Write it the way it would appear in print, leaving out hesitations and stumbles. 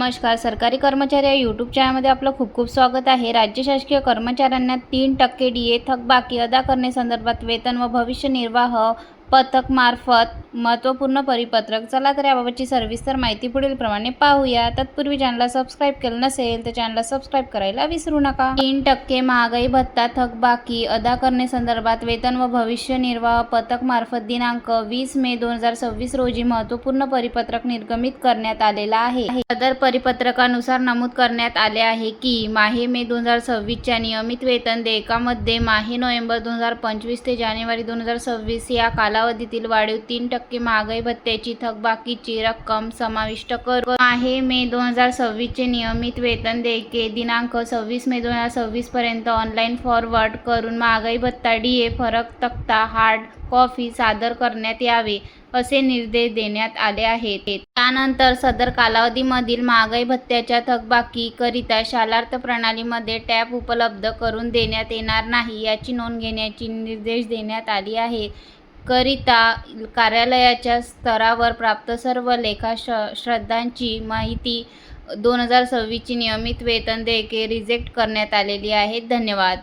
नमस्कार. सरकारी कर्मचारी या यूट्यूब चॅनलमध्ये आपलं खूप खूप स्वागत आहे. राज्य शासकीय कर्मचाऱ्यांना 3% DA थकबाकी अदा करण्यासंदर्भात वेतन व भविष्य निर्वाह पथकमार्फत महत्त्वपूर्ण परिपत्रक. चला तर याबाबतची सविस्तर माहिती पुढील प्रमाणे पाहूया. तत्पूर्वी चॅनलला सबस्क्राईब केलं नसेल तर चॅनलला सबस्क्राईब करायला विसरू नका. 3% महागाई भत्ता थकबाकी अदा करण्यासंदर्भात वेतन व भविष्य निर्वाह पथकमार्फत दिनांक 20 मे 2026 रोजी महत्त्वपूर्ण परिपत्रक निर्गमित करण्यात आलेला आहे. सदर परिपत्रकानुसार नमूद करण्यात आले आहे की माहे मे 2026च्या नियमित वेतन देयकामध्ये माहे नोव्हेंबर 2025 ते जानेवारी 2026 या कालावधीतील वाढीव 3% महागाई भत्त्याची थकबाकीची रक्कम समाविष्ट करून माहे मे 2026चे नियमित वेतन देयके दिनांक 26 मे 2026 पर्यंत ऑनलाईन फॉरवर्ड करून महागाई भत्ता DA फरक तक्ता हार्ड कॉपी सादर करण्यात यावे असे निर्देश देण्यात आले आहेत. त्यानंतर सदर कालावधीमधील महागाई भत्त्याच्या थकबाकीकरिता शालार्थ प्रणालीमध्ये टॅब उपलब्ध करून देण्यात येणार नाही याची नोंद घेण्याची निर्देश देण्यात आली आहे. करिता कार्यालयाच्या स्तरावर प्राप्त सर्व लेखाश्राद्धांची माहिती 2026ची नियमित वेतन देयके रिजेक्ट करण्यात आलेली आहेत. धन्यवाद.